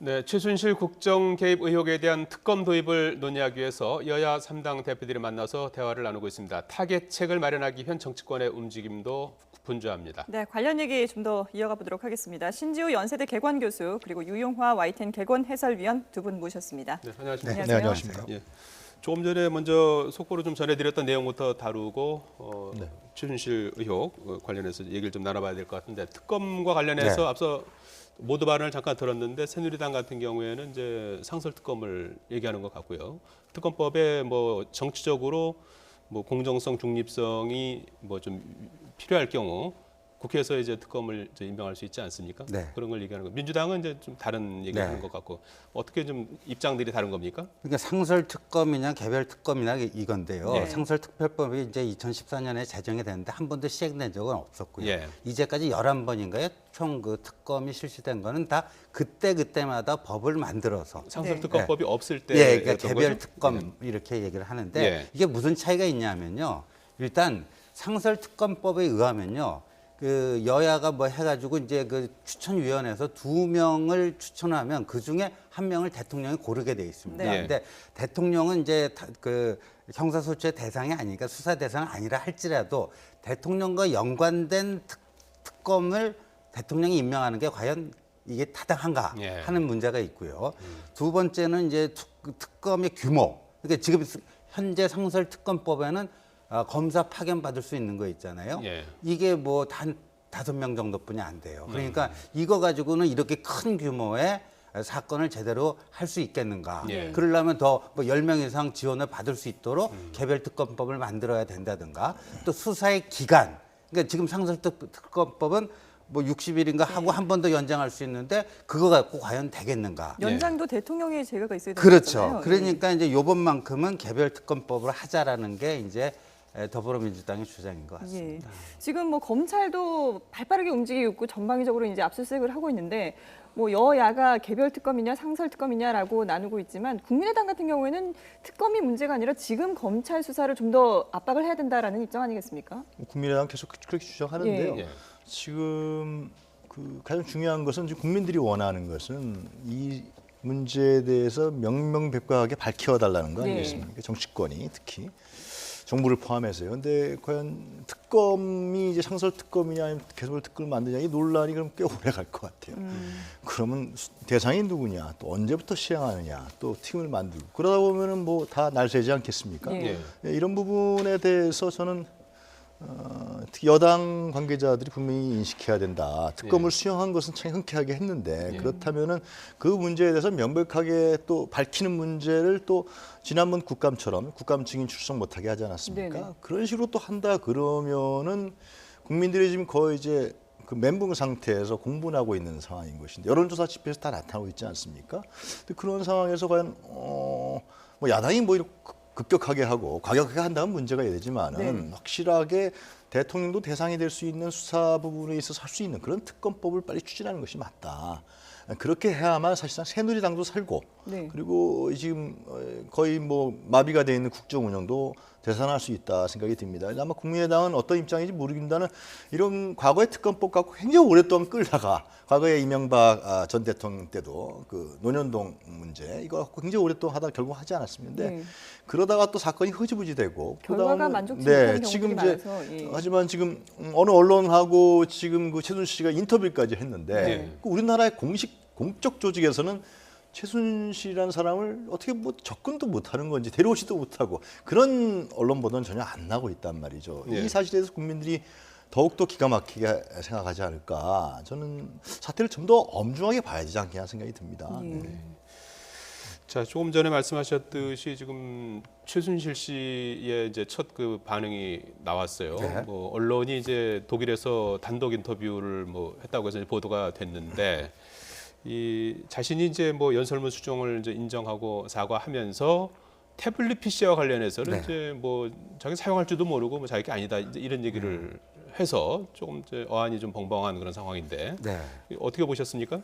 네, 최순실 국정 개입 의혹에 대한 특검 도입을 논의하기 위해서 여야 3당 대표들이 만나서 대화를 나누고 있습니다. 타겟책을 마련하기 위한 정치권의 움직임도 분주합니다. 네, 관련 얘기 좀 더 이어가 보도록 하겠습니다. 신지우 연세대 개관 교수 그리고 유용화 YTN 개관 해설위원 두 분 모셨습니다. 네, 안녕하십니까. 네, 안녕하십니까. 예. 조금 전에 먼저 속보로 좀 전해드렸던 내용부터 다루고 최순실 의혹 관련해서 얘기를 좀 나눠봐야 될 것 같은데 특검과 관련해서 앞서 모두 발언을 잠깐 들었는데 새누리당 같은 경우에는 이제 상설특검을 얘기하는 것 같고요. 특검법에 뭐 정치적으로 뭐 공정성, 중립성이 뭐 좀 필요할 경우 국회에서 이제 특검을 이제 임명할 수 있지 않습니까? 네. 그런 걸 얘기하는 거. 민주당은 이제 좀 다른 얘기하는 것 같고 어떻게 좀 입장들이 다른 겁니까? 그러니까 상설 특검이냐 개별 특검이냐 이건데요. 네. 상설 특별법이 이제 2014년에 제정이 됐는데 한 번도 시행된 적은 없었고요. 예. 이제까지 11번인가요? 총 그 특검이 실시된 거는 다 그때마다 법을 만들어서 상설특검법이 없을 때 예, 그러니까 개별 특검 이렇게 얘기를 하는데 예. 이게 무슨 차이가 있냐면요. 일단 상설 특검법에 의하면요. 그 여야가 뭐 해가지고 이제 그 추천위원회에서 2명을 추천하면 그 중에 1명을 대통령이 고르게 돼 있습니다. 네. 근데 대통령은 이제 그 형사소추의 대상이 아니니까 수사 대상이 아니라 할지라도 대통령과 연관된 특검을 대통령이 임명하는 게 과연 이게 타당한가 예. 하는 문제가 있고요. 두 번째는 이제 특검의 규모. 그러니까 지금 현재 상설 특검법에는 검사 파견 받을 수 있는 거 있잖아요. 예. 이게 뭐 단 5명 정도뿐이 안 돼요. 그러니까 이거 가지고는 이렇게 큰 규모의 사건을 제대로 할 수 있겠는가. 예. 그러려면 더 뭐 10명 이상 지원을 받을 수 있도록 개별 특검법을 만들어야 된다든가 또 수사의 기간. 그러니까 지금 상설 특검법은 뭐 60일인가 하고 한 번 더 연장할 수 있는데 그거 갖고 과연 되겠는가. 연장도 대통령의 제거가 있어야 되는 그렇죠. 거잖아요. 그러니까 이제 요번만큼은 개별 특검법을 하자라는 게 이제 더불어민주당의 주장인 것 같습니다. 예. 지금 뭐 검찰도 발빠르게 움직이고 있고 전방위적으로 이제 압수수색을 하고 있는데 뭐 여야가 개별 특검이냐 상설 특검이냐라고 나누고 있지만 국민의당 같은 경우에는 특검이 문제가 아니라 지금 검찰 수사를 좀 더 압박을 해야 된다라는 입장 아니겠습니까? 국민의당 계속 그렇게 주장하는데요. 예. 지금 그 가장 중요한 것은 지금 국민들이 원하는 것은 이 문제에 대해서 명명백백하게 밝혀달라는 거 네. 아니겠습니까? 정치권이 특히 정부를 포함해서요. 근데 과연 특검이 이제 상설 특검이냐 아니면 개별 특검을 만드냐 이 논란이 그럼 꽤 오래 갈 것 같아요. 그러면 대상이 누구냐, 또 언제부터 시행하느냐, 또 팀을 만들고 그러다 보면은 뭐 다 날새지 않겠습니까? 예. 예. 이런 부분에 대해서 저는 특히 여당 관계자들이 분명히 인식해야 된다. 특검을 수용한 것은 참 흔쾌하게 했는데 그렇다면은 그 문제에 대해서 명백하게 또 밝히는 문제를 또 지난번 국감처럼 국감 증인 출석 못하게 하지 않았습니까? 네네. 그런 식으로 또 한다 그러면은 국민들이 지금 거의 이제 그 멘붕 상태에서 공분하고 있는 상황인 것인데 여론조사 지표에서 다 나타나고 있지 않습니까? 근데 그런 상황에서 과연 뭐 야당이 뭐 이렇게 급격하게 하고 과격하게 한다면 문제가 되지만은 확실하게 대통령도 대상이 될 수 있는 수사 부분에 있어서 할 수 있는 그런 특검법을 빨리 추진하는 것이 맞다. 그렇게 해야만 사실상 새누리당도 살고 네. 그리고 지금 거의 뭐 마비가 돼 있는 국정 운영도 되살아날 수 있다 생각이 듭니다. 아마 국민의당은 어떤 입장인지 모르겠다는 이런 과거의 특검법 갖고 굉장히 오랫동안 끌다가 과거에 이명박 전 대통령 때도 그 논현동 문제 이거 갖고 굉장히 오랫동안 하다 결국 하지 않았습니다. 네. 그러다가 또 사건이 흐지부지되고 결과가 만족치 못하는 경우들이 지금 많아서, 예. 하지만 지금 어느 언론하고 지금 그 최순실 씨가 인터뷰까지 했는데 그 우리나라의 공적 조직에서는 최순실이라는 사람을 어떻게 뭐 접근도 못하는 건지 데려오지도 못하고 그런 언론 보도는 전혀 안 나고 있단 말이죠. 예. 이 사실에 대해서 국민들이 더욱더 기가 막히게 생각하지 않을까. 저는 사태를 좀 더 엄중하게 봐야 되지 않겠냐 생각이 듭니다. 네. 자, 조금 전에 말씀하셨듯이 지금 최순실 씨의 이제 첫 그 반응이 나왔어요. 네. 뭐 언론이 이제 독일에서 단독 인터뷰를 뭐 했다고 해서 이제 보도가 됐는데 이 자신이 이제 뭐 연설문 수정을 이제 인정하고 사과하면서 태블릿 PC와 관련해서는 이제 뭐 자기 사용할 줄도 모르고 뭐 자기가 아니다 이제 이런 얘기를 해서 조금 이제 어안이 좀 벙벙한 그런 상황인데 네. 어떻게 보셨습니까?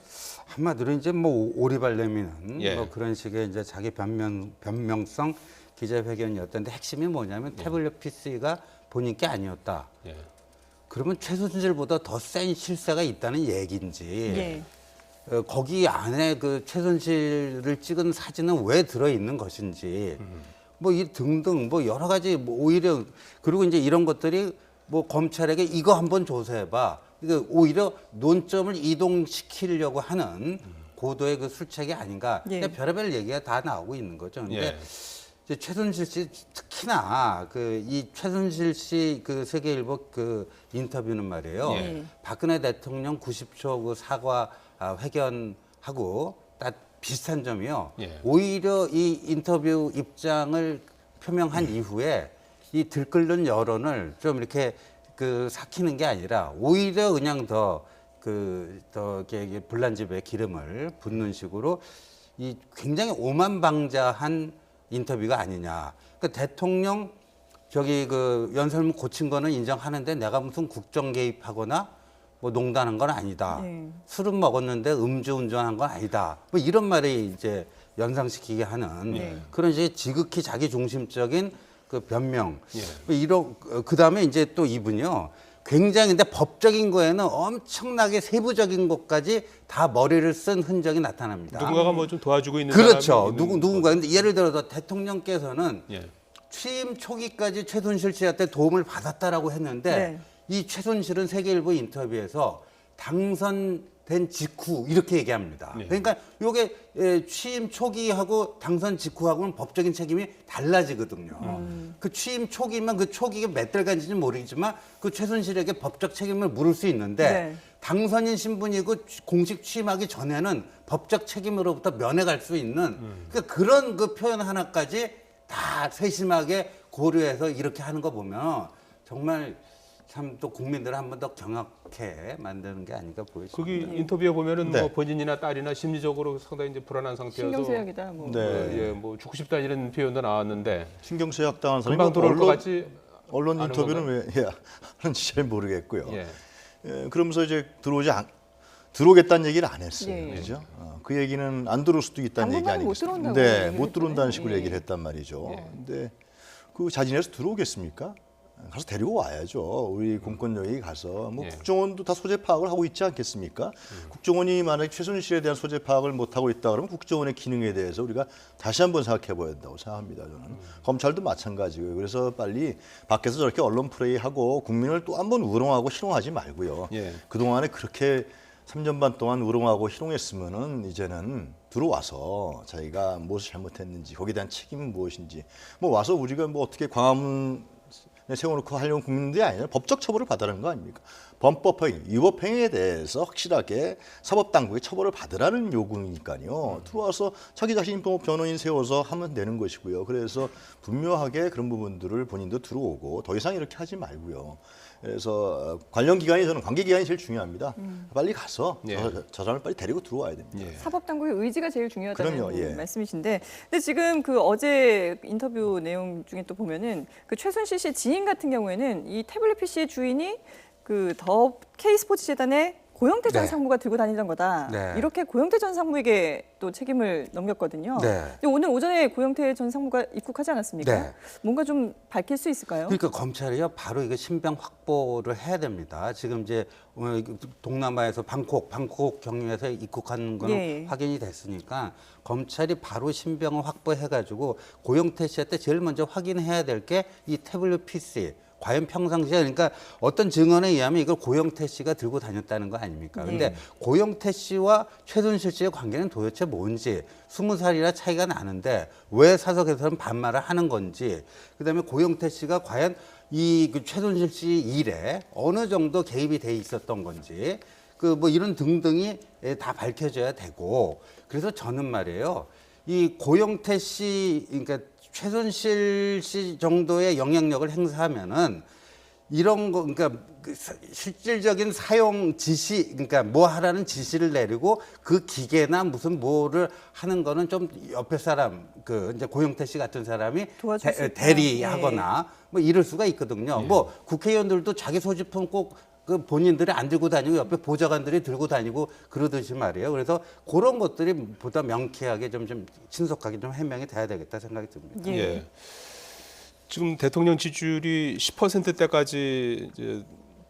한마디로 이제 뭐 오리발 내미는 예. 뭐 그런 식의 이제 자기 변명성 기자회견이었던데 핵심이 뭐냐면 태블릿 PC가 본인 게 아니었다. 예. 그러면 최순실보다 더 센 실세가 있다는 얘기인지 예. 거기 안에 그 최순실을 찍은 사진은 왜 들어 있는 것인지 뭐 이 등등 뭐 여러 가지 뭐 오히려 그리고 이제 이런 것들이 뭐 검찰에게 이거 한번 조사해봐. 이거 오히려 논점을 이동시키려고 하는 고도의 그 술책이 아닌가. 예. 근데 별의별 얘기가 다 나오고 있는 거죠. 근데 예. 이제 최순실 씨 특히나 그 이 최순실 씨 그 세계일보 그 인터뷰는 말이에요. 예. 박근혜 대통령 90초 그 사과 회견하고 딱 비슷한 점이요. 예. 오히려 이 인터뷰 입장을 표명한 이후에 이 들끓는 여론을 좀 이렇게 그 삭히는 게 아니라 오히려 그냥 더 이렇게 불난집에 기름을 붓는 식으로 이 굉장히 오만방자한 인터뷰가 아니냐. 그러니까 대통령 저기 그 연설문 고친 거는 인정하는데 내가 무슨 국정 개입하거나 뭐 농단한 건 아니다. 네. 술은 먹었는데 음주운전한 건 아니다. 뭐 이런 말이 이제 연상시키게 하는 네. 그런 이제 지극히 자기 중심적인 그 변명. 예. 뭐 이런 그다음에 이제 또 이분이요. 굉장히 근데 법적인 거에는 엄청나게 세부적인 것까지 다 머리를 쓴 흔적이 나타납니다. 누군가가 뭐 좀 도와주고 있는 그렇죠. 사람이 있는 누군가. 근데 예를 들어서 대통령께서는 예. 취임 초기까지 최순실 씨한테 도움을 받았다라고 했는데 네. 이 최순실은 세계일보 인터뷰에서 당선된 직후 이렇게 얘기합니다. 네. 그러니까 이게 취임 초기하고 당선 직후하고는 법적인 책임이 달라지거든요. 그 취임 초기면 그 초기가 몇 달간지는 모르겠지만 그 최순실에게 법적 책임을 물을 수 있는데 네. 당선인 신분이고 공식 취임하기 전에는 법적 책임으로부터 면해갈 수 있는 그러니까 그런 그 표현 하나까지 다 세심하게 고려해서 이렇게 하는 거 보면 정말 참 또 국민들을 한 번 더 경악해 만드는 게 아닌가 보여집니다. 거기 인터뷰에 보면은 네. 뭐 본인이나 딸이나 심리적으로 상당히 이제 불안한 상태여서 신경쇠약이다. 뭐. 네. 예, 뭐 죽고 싶다 이런 표현도 나왔는데 신경쇠약 당한 사람이 금방 들어올 것 언론, 같지 언론 않은 인터뷰는 왜 하는지 잘 모르겠고요. 예. 그러면서 이제 들어오겠다는 얘기를 안 했어요. 예. 그죠? 그 얘기는 안 들어올 수도 있다는 얘기 당분간은 못 아니겠습니까? 들어온다고 네, 얘기를 못 들어온다는 했잖아요. 식으로 예. 얘기를 했단 말이죠. 예. 근데 그 자진해서 들어오겠습니까? 가서 데리고 와야죠. 우리 공권력이 가서 뭐 예. 국정원도 다 소재 파악을 하고 있지 않겠습니까? 국정원이 만약에 최순실에 대한 소재 파악을 못 하고 있다 그러면 국정원의 기능에 대해서 우리가 다시 한번 생각해 봐야 된다고 생각합니다. 저는 검찰도 마찬가지고요. 그래서 빨리 밖에서 저렇게 언론 플레이하고 국민을 또 한번 우롱하고 희롱하지 말고요. 예. 그 동안에 그렇게 3년 반 동안 우롱하고 희롱했으면은 이제는 들어와서 자기가 무엇을 잘못했는지 거기에 대한 책임은 무엇인지 뭐 와서 우리가 뭐 어떻게 광화문 세워놓고 하려는 국민들이 아니라 법적 처벌을 받으라는 거 아닙니까? 범법행위, 위법행위에 대해서 확실하게 사법당국의 처벌을 받으라는 요구니까요. 들어와서 자기 자신이 뭐 변호인 세워서 하면 되는 것이고요. 그래서 분명하게 그런 부분들을 본인도 들어오고 더 이상 이렇게 하지 말고요. 그래서 관련 기관이 저는 관계 기관이 제일 중요합니다. 빨리 가서 예. 저 사람을 빨리 데리고 들어와야 됩니다. 예. 사법당국의 의지가 제일 중요하다는 그럼요, 예. 말씀이신데, 근데 지금 그 어제 인터뷰 내용 중에 또 보면은 그 최순실 씨 지인 같은 경우에는 이 태블릿 PC의 주인이 그 더 K스포츠 재단의 고영태 전 네. 상무가 들고 다니던 거다. 네. 이렇게 고영태 전 상무에게 또 책임을 넘겼거든요. 네. 근데 오늘 오전에 고영태 전 상무가 입국하지 않았습니까? 네. 뭔가 좀 밝힐 수 있을까요? 그러니까 검찰이요 바로 이거 신병 확보를 해야 됩니다. 지금 이제 동남아에서 방콕 경유해서 입국하는 거는 예. 확인이 됐으니까 검찰이 바로 신병을 확보해가지고 고영태 씨한테 제일 먼저 확인해야 될 게 이 태블릿 PC. 과연 평상시에 그러니까 어떤 증언에 의하면 이걸 고영태 씨가 들고 다녔다는 거 아닙니까? 근데 고영태 씨와 최순실 씨의 관계는 도대체 뭔지 20살이나 차이가 나는데 왜 사석에서는 반말을 하는 건지 그다음에 고영태 씨가 과연 이 최순실 씨 일에 어느 정도 개입이 돼 있었던 건지 그 뭐 이런 등등이 다 밝혀져야 되고 그래서 저는 말이에요. 이 고영태 씨 그러니까 최순실 씨 정도의 영향력을 행사하면은 이런 거 그러니까 그 실질적인 사용 지시 그러니까 뭐 하라는 지시를 내리고 그 기계나 무슨 뭐를 하는 거는 좀 옆에 사람 그 이제 고영태 씨 같은 사람이 도와줄 수 있다. 대리하거나 뭐 이럴 수가 있거든요. 뭐 국회의원들도 자기 소지품 꼭 그 본인들이 안 들고 다니고 옆에 보좌관들이 들고 다니고 그러듯이 말이에요. 그래서 그런 것들이 보다 명쾌하게 좀 신속하게 좀 해명이 돼야 되겠다 생각이 듭니다. 예. 예. 지금 대통령 지지율이 10%대까지 이제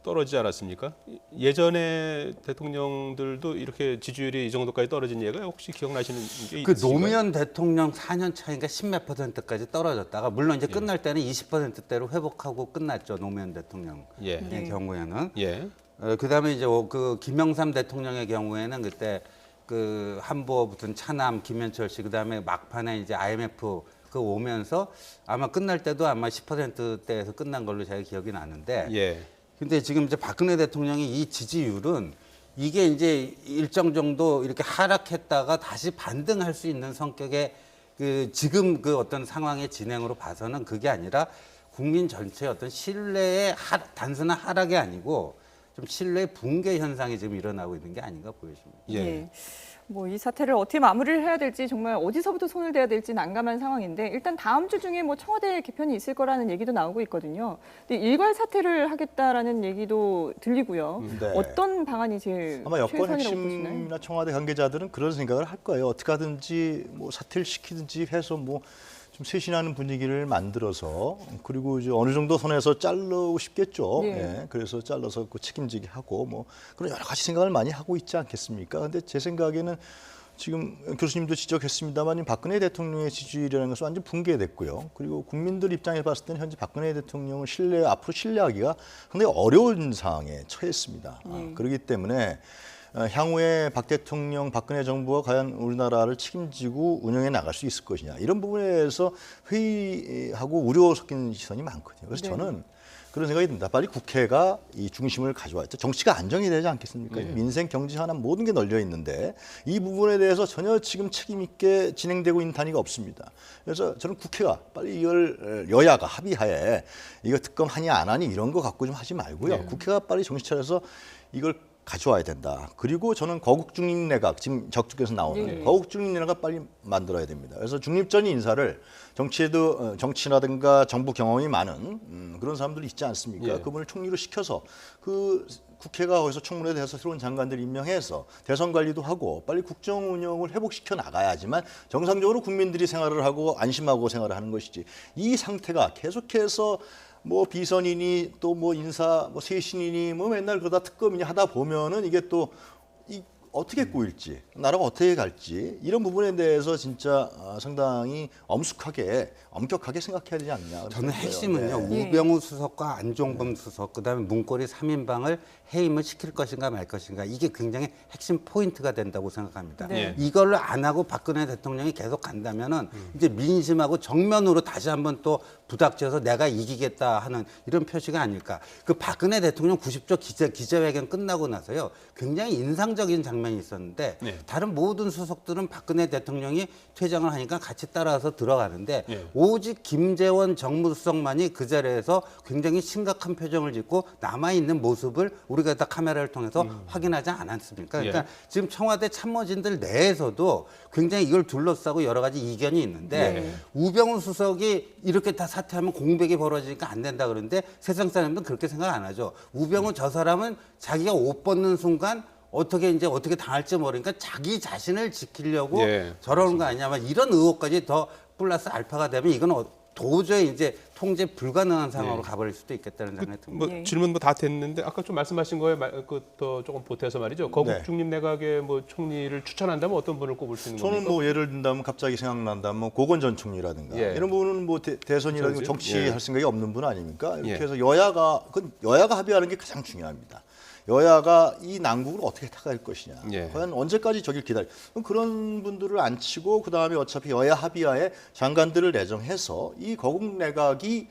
떨어지지 않았습니까? 예전에 대통령들도 이렇게 지지율이 이 정도까지 떨어진 예가 혹시 기억나시는 게 그 있으신가요? 노무현 대통령 4년 차인가 10몇 %까지 떨어졌다가 물론 이제 끝날 때는 20%대로 회복하고 끝났죠. 노무현 대통령의 예. 경우에는. 예. 그다음에 이제 그 김영삼 대통령의 경우에는 그때 그 한보 무슨 차남 김현철 씨 그다음에 막판에 이제 IMF 그 오면서 아마 끝날 때도 아마 10%대에서 끝난 걸로 제가 기억이 나는데. 예. 근데 지금 이제 박근혜 대통령이 이 지지율은 이게 이제 일정 정도 이렇게 하락했다가 다시 반등할 수 있는 성격의 그 지금 그 어떤 상황의 진행으로 봐서는 그게 아니라 국민 전체의 어떤 신뢰의 단순한 하락이 아니고 좀 신뢰 붕괴 현상이 지금 일어나고 있는 게 아닌가 보여집니다. 예. 뭐 이 사태를 어떻게 마무리를 해야 될지 정말 어디서부터 손을 대야 될지 난감한 상황인데 일단 다음 주 중에 뭐 청와대 개편이 있을 거라는 얘기도 나오고 있거든요. 근데 일괄 사퇴를 하겠다라는 얘기도 들리고요. 네. 어떤 방안이 제일 아마 여권 최선이라고 보시나요? 핵심이나 청와대 관계자들은 그런 생각을 할 거예요. 어떻게 하든지 뭐 사퇴를 시키든지 해서 뭐 좀 쇄신하는 분위기를 만들어서 그리고 이제 어느 정도 선에서 자르고 싶겠죠. 예. 예. 그래서 잘라서 그 책임지게 하고 뭐 그런 여러 가지 생각을 많이 하고 있지 않겠습니까? 근데 제 생각에는 지금 교수님도 지적했습니다만 박근혜 대통령의 지지율이라는 것은 완전 붕괴됐고요. 그리고 국민들 입장에서 봤을 때는 현재 박근혜 대통령을 앞으로 신뢰하기가 상당히 어려운 상황에 처했습니다. 그렇기 때문에 향후에 박 대통령, 박근혜 정부가 과연 우리나라를 책임지고 운영해 나갈 수 있을 것이냐 이런 부분에 대해서 회의하고 우려 섞인 시선이 많거든요. 그래서 네. 저는 그런 생각이 듭니다. 빨리 국회가 이 중심을 가져와야 돼. 정치가 안정이 되지 않겠습니까? 민생, 경제 하나 모든 게 널려 있는데 이 부분에 대해서 전혀 지금 책임 있게 진행되고 있는 단위가 없습니다. 그래서 저는 국회가 빨리 이걸 여야가 합의하에 이거 특검 하냐 안 하니 이런 거 갖고 좀 하지 말고요. 국회가 빨리 정신 차려서 이걸 가져와야 된다. 그리고 저는 거국 중립 내각 지금 적중에서 나오는 거국 중립 내각 빨리 만들어야 됩니다. 그래서 중립적인 인사를 정치에도 정치라든가 정부 경험이 많은 그런 사람들이 있지 않습니까? 예. 그분을 총리로 시켜서 그 국회가 거기서 청문회에 대해서 새로운 장관들 임명해서 대선 관리도 하고 빨리 국정 운영을 회복시켜 나가야지만 정상적으로 국민들이 생활을 하고 안심하고 생활을 하는 것이지 이 상태가 계속해서 뭐 비선이니 또 뭐 인사 뭐 쇄신이니 뭐 맨날 그러다 특검이니 하다 보면은 이게 또 어떻게 꼬일지 나라가 어떻게 갈지 이런 부분에 대해서 진짜 상당히 엄격하게 생각해야 되지 않냐. 저는 핵심은요. 네. 우병우 수석과 안종범 수석 그다음에 문고리 3인방을 해임을 시킬 것인가 말 것인가 이게 굉장히 핵심 포인트가 된다고 생각합니다. 네. 이걸 안 하고 박근혜 대통령이 계속 간다면은 이제 민심하고 정면으로 다시 한번 또 부닥쳐서 내가 이기겠다 하는 이런 표시가 아닐까. 그 박근혜 대통령 90조 기자회견 끝나고 나서요. 굉장히 인상적인 장면이 있었는데 다른 모든 수석들은 박근혜 대통령이 퇴장을 하니까 같이 따라서 들어가는데 오직 김재원 정무수석만이 그 자리에서 굉장히 심각한 표정을 짓고 남아있는 모습을 우리가 다 카메라를 통해서 확인하지 않았습니까? 그러니까 지금 청와대 참모진들 내에서도 굉장히 이걸 둘러싸고 여러 가지 이견이 있는데 우병우 수석이 이렇게 다 사퇴하면 공백이 벌어지니까 안 된다 그러는데 세상 사람들은 그렇게 생각 안 하죠. 우병우 저 사람은 자기가 옷 벗는 순간 어떻게 당할지 모르니까 자기 자신을 지키려고 저러는 거 아니냐면 이런 의혹까지 더 플러스 알파가 되면 이건 도저히 이제 통제 불가능한 상황으로 가버릴 수도 있겠다는 생각이 듭니다. 뭐 질문 뭐 다 됐는데 아까 좀 말씀하신 거에 더 조금 보태서 말이죠. 거국 중립 내각의 뭐 총리를 추천한다면 어떤 분을 꼽을 수 있는 저는 겁니까? 뭐 예를 든다면 갑자기 생각난다면 뭐 고건 전 총리라든가 이런 부분은 뭐 대선이라든가 정치할 생각이 없는 분 아닙니까? 이렇게 해서 여야가 합의하는 게 가장 중요합니다. 여야가 이 난국을 어떻게 타갈 것이냐. 과연 언제까지 저길 그런 분들을 안 치고 그다음에 어차피 여야 합의하에 장관들을 내정해서 이 거국 내각이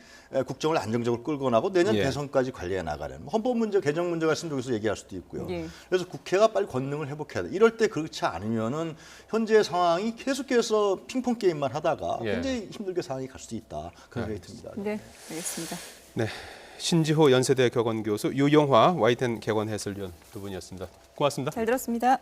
국정을 안정적으로 끌고 나고 내년 대선까지 관리해 나가는 헌법 문제, 개정 문제가 있으면 여기서 얘기할 수도 있고요. 그래서 국회가 빨리 권능을 회복해야 돼. 이럴 때 그렇지 않으면은 현재 상황이 계속해서 핑퐁 게임만 하다가 굉장히 힘들게 상황이 갈 수도 있다. 그런 생각이 듭니다. 네, 알겠습니다. 네. 신지호 연세대 격언 교수, 유영화 와이텐 격언 해설위원 두 분이었습니다. 고맙습니다. 잘 들었습니다.